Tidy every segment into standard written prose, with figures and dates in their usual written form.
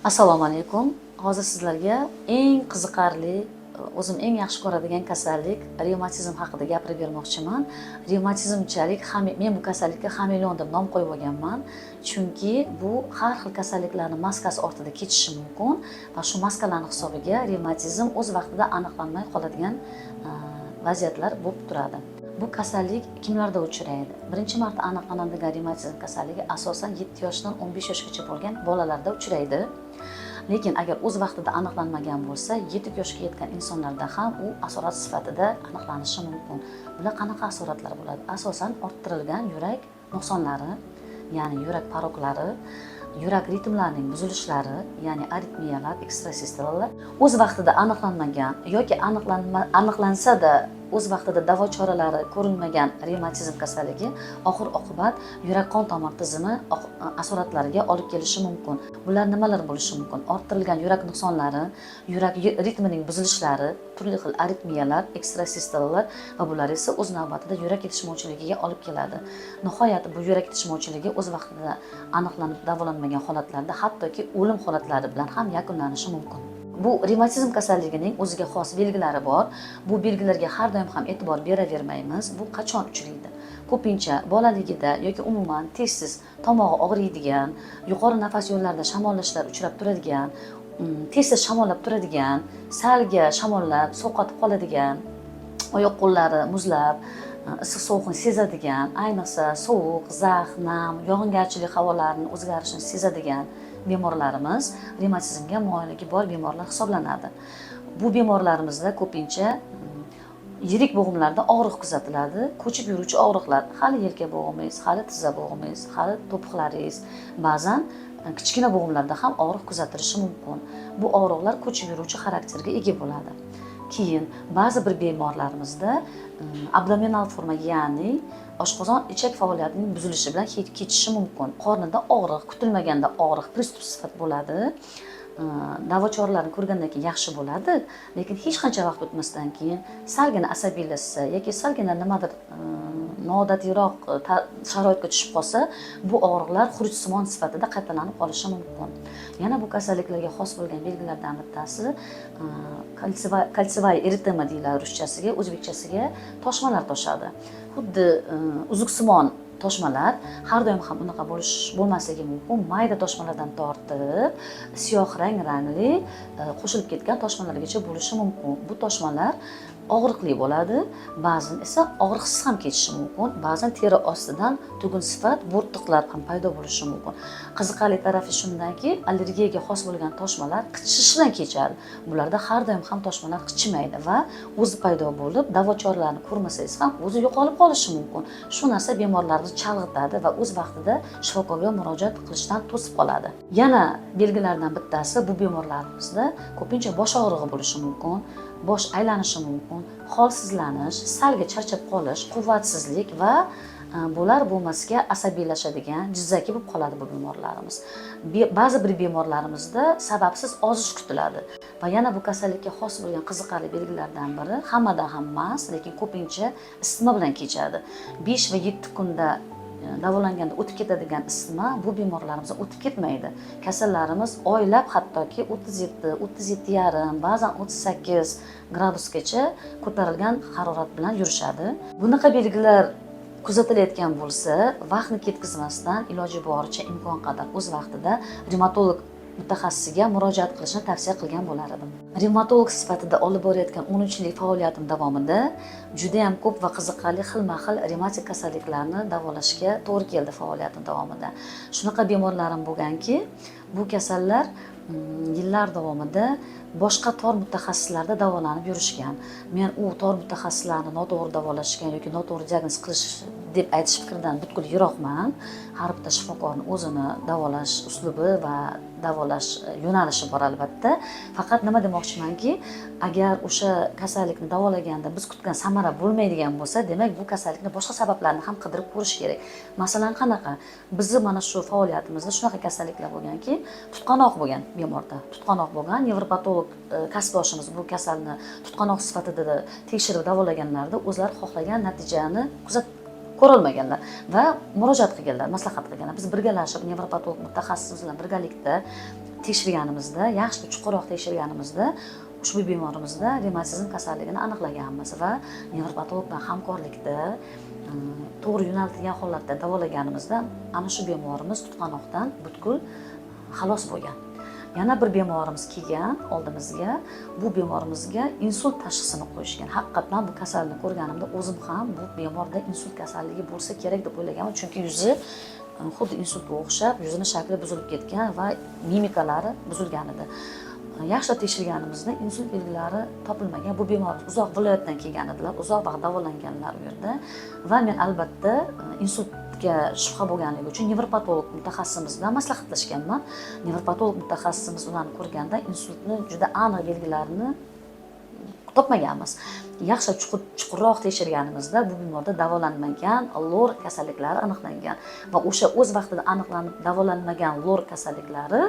Assalomu alaykum. Hozir sizlarga eng qiziqarli, o'zim eng yaxshi ko'radigan kasallik revmatizm haqida gapirib bermoqchiman. Revmatizmchalik men bu kasallikka xameleon deb nom qo'yib olganman, chunki bu har xil kasalliklarning maskasi ortida kechishi mumkin va shu maskalarning hisobiga revmatizm o'z vaqtida aniqlanmay qoladigan vaziyatlar bo'lib turadi. Bu kasallik kimlarda uchraydi? Birinchi marta aniqlanadigan revmatizm kasalligi asosan 7 yoshdan 15 yoshgacha bo'lgan bolalarda uchraydi. Lekin agar o'z vaqtida aniqlanmagan bo'lsa, 7 yoshga yetgan insonlarda ham u asorat sifatida aniqlanishi mumkin. Bular qanaqa asoratlar bo'ladi? Asosan orttirilgan yurak nuqsonlari, ya'ni yurak paroklari, yurak ritmlarining buzilishlari, ya'ni aritmiyalar, ekstrasistolalar o'z vaqtida aniqlanmagan yoki aniqlansa-da o'z vaqtida davo choralari ko'rilmagan revmatizm kasalligi oxir oqibat yurak qon tomir tizimi asoratlariga olib kelishi mumkin. Bular nimalar bo'lishi mumkin? Orttirilgan yurak nuqsonlari, yurak ritmining buzilishlari, turli xil aritmiyalar, ekstrasistolalar va bular esa o'z navbatida yurak yetishmovchiligiga olib keladi. Nihoyat bu yurak yetishmovchiligi o'z vaqtida aniqlanib davolanmagan holatlarda hattoki o'lim holatlari bilan ham yakunlanishi mumkin. Bu revmatizm kasalligining o'ziga xos belgilari bor. Bu belgilarga har doim ham e'tibor beravermaymiz. Bu qachon uchraydi? Ko'pincha bolaligida yoki umuman tez-tez tomog'i og'riydigan, yuqori nafas yo'llarida shamollashlar uchrab turadigan, tez-tez shamollab turadigan, salga shamollab, sovqotib qoladigan, oyoq qo'llari muzlab, issiq sovuqni sezadigan, ayniqsa sovuq, zax, nam, yog'ingarchilik havolarning o'zgarishini sezadigan bemorlarimiz revmatizmga moyilligi bor bemorlar hisoblanadi. Bu bemorlarimizda ko'pincha yirik bo'g'imlarda og'riq kuzatiladi. Ko'chib yuruvchi og'riqlar, hali yelka bo'g'imiz, hali tizza bo'g'imiz, hali to'piqlaringiz, ba'zan kichkina bo'g'imlarda ham og'riq kuzatilishi mumkin. Bu og'riqlar ko'chib yuruvchi xarakterga ega bo'ladi. Keyin ba'zi bir bemorlarimizda abdominal forma, ya'ni oshqozon ichak faoliyatining buzilishi bilan kechishi mumkin. Qornida og'riq, kutilmaganda og'riq, pristup sifat bo'ladi. Davo choralarini ko'rgandan keyin yaxshi bo'ladi, lekin hech qancha vaqt o'tmasdan keyin salgina asabiylashsa yoki salgina nimadir noodatiyroq sharoitga tushib qolsa, bu og'riqlar xurujsimon sifatida qaytalanib qolishi mumkin. Yana bu kasalliklarga xos bo'lgan belgilardan bittasi kalsivay eritema deyiladi ruschasiga, o'zbekchasiga toshmalar toshadi. Xuddi uzuksimon toshmalar, har doim ham unaqa bo'lmasligi mumkin. Mayda toshmalardan tortib, siyoh rangli qo'shilib ketgan toshmalargacha bo'lishi mumkin. Bu toshmalar og'riqli bo'ladi, ba'zan esa og'riqsiz ham kechishi mumkin. Ba'zan teri ostidan tugun sifat bo'rttiqlar ham paydo bo'lishi mumkin. Qiziqarli tarafi shundaki, allergiyaga xos bo'lgan toshmalar qichish bilan kechadi. Bularda har doim ham toshmalar qichimaydi va o'zi paydo bo'lib, davo choralarini ko'rmasangiz ham o'zi yo'qolib qolishi mumkin. Shu narsa bemorlarni chalg'itadi va o'z vaqtida shifokorga murojaat qilishdan to'sib qoladi. Yana belgilardan bittasi, bu bemorlarimizda ko'pincha bosh og'rig'i bo'lishi mumkin. Bosh aylanishi mumkin, holsizlanish, salga charchab qolish, quvvatsizlik va bo'lar bo'lmasga asabiylashadigan, jizzaki bo'lib qoladi bu bemorlarimiz. Ba'zi bir bemorlarimizda sababsiz ozish kutiladi va yana bu kasallikka xos bo'lgan qiziqarli belgilardan biri, hammadan ham emas, lekin ko'pincha isitma bilan kechadi. 5 va 7 kunda davolanganda o'tib ketadigan isitma bu bemorlarimizda o'tib ketmaydi. Kasallarimiz oylab hattoki 37, 37,5, ba'zan 38 gradusgacha ko'tarilgan harorat bilan yurishadi. Bunaqa belgilar kuzatilayotgan bo'lsa, vaqtni ketkazmasdan iloji boricha imkon qadar o'z vaqtida revmatolog mutaxassisiga murojaat qilishni tavsiya qilgan bo'lar edim. Revmatolog sifatida olib borayotgan 13 yillik faoliyatim davomida juda ham ko'p va qiziqarli xilma-xil revmatik kasalliklarni davolashga to'g'ri keldi faoliyatim davomida. Shunaqa bemorlarim bo'lganki, bu kasallar yillar davomida boshqa tor mutaxassislarda davolanib yurishgan. Men u tor mutaxassislarni noto'g'ri davolashgan yoki noto'g'ri diagnoz qilish deb aytish fikridan butkul yiroqman. Har bitta shifokorning o'zini davolash uslubi va davolash yo'nalishi bor albatta. Faqat nima demoqchimanki, agar o'sha kasallikni davolaganda biz kutgan samara bo'lmaydigan bo'lsa, demak bu kasallikni boshqa sabablarini ham qidirib ko'rish kerak. Masalan, qanaqa? Bizni mana shu faoliyatimizda shunaqa kasalliklar bo'lganki, tutqanoq bo'lgan bemorda. Tutqanoq bo'lgan, nevropatolog kasbdoshimiz bu kasalni tutqanoq sifatida tekshirib davolaganlarda o'zlari xohlagan natijani ko'rolmaganlar va murojaat qilganlar, maslahat qilganlar. Biz birgalashib nevropatolog mutaxassis bilan birgalikda tekshirganimizda, yaxshi chuqurroq tekshirganimizda ushbu bemorimizda revmatizm kasalligini aniqlaganmiz va nevropatolog bilan hamkorlikda to'g'ri yo'naltirilgan holatda davolaganimizda ana shu bemorimiz tutqanoqdan butkul xalos bo'lgan. Yana bir bemorimiz kelgan oldimizga. Bu bemorimizga insult tashxisini qo'yishgan. Haqiqatan bu kasallikni ko'rganimda o'zim ham bu bemorda insult kasalligi bo'lsa kerak deb o'ylaganman, chunki yuzi xuddi insultga o'xshab, yuzini shakli buzilib ketgan va mimikalari buzilgan edi. Yaxshilab tekshirganimizda insult belgilari topilmagan. Bu bemorimiz uzoq viloyatdan kelgan edilar, uzoq vaqt davolanganlar u yerda va men albatta insultga shubha bo'lganligi uchun nevropatolog mutaxassisimiz bilan maslahatlashganman. Nevropatolog mutaxassisimiz ularni ko'rganda insultni juda aniq belgilarini topmaganmiz. Yaxshi chuqurroq tekshirganimizda bu bemorda davolanmagan lor kasalliklari aniqlangan va o'sha o'z vaqtida aniqlanib davolanmagan lor kasalliklari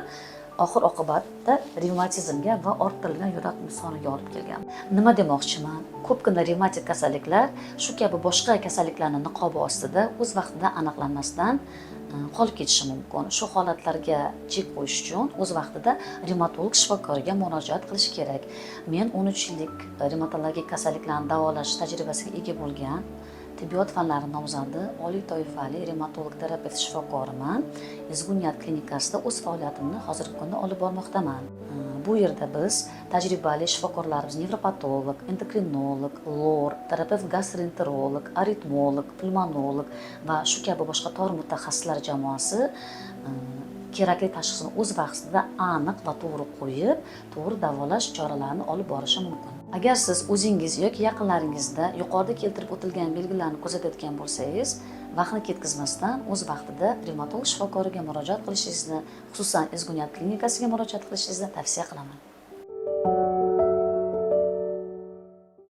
oxir oqibatda revmatizmga va orttirilgan yurak soniga olib kelgan. Nima demoqchiman? Ko'pgina revmatik kasalliklar shu kabi boshqa kasalliklarning niqobi ostida o'z vaqtida aniqlanmasdan qolib ketishi mumkin. Shu holatlarga chek qo'yish uchun o'z vaqtida revmatolog shifokoriga murojaat qilish kerak. Men 13 yillik revmatologik kasalliklarni davolash tajribasiga ega bo'lgan tibbiyot fanlari nomzodi, oliy toifali revmatolog terapevt shifokoriman. Ezgu niyat klinikasida o'z faoliyatimni hozirgi kunda olib bormoqdaman. Bu yerda biz tajribali shifokorlarimiz, nevropatolog, endokrinolog, lor, terapevt gastroenterolog, aritmolog, pulmonolog va shu kabi boshqa tor mutaxassislar jamoasi kerakli tashxisni o'z vaqtida aniq va to'g'ri qo'yib, to'g'ri davolash choralarini olib borishi mumkin. Agar siz o'zingiz yoki yaqinlaringizda yuqorida keltirib o'tilgan belgilarni kuzatayotgan bo'lsangiz, vaqtni ketkazmasdan o'z vaqtida revmatolog shifokoriga murojaat qilishingizni, xususan Ezgu niyat klinikasiga murojaat qilishingizni tavsiya qilaman.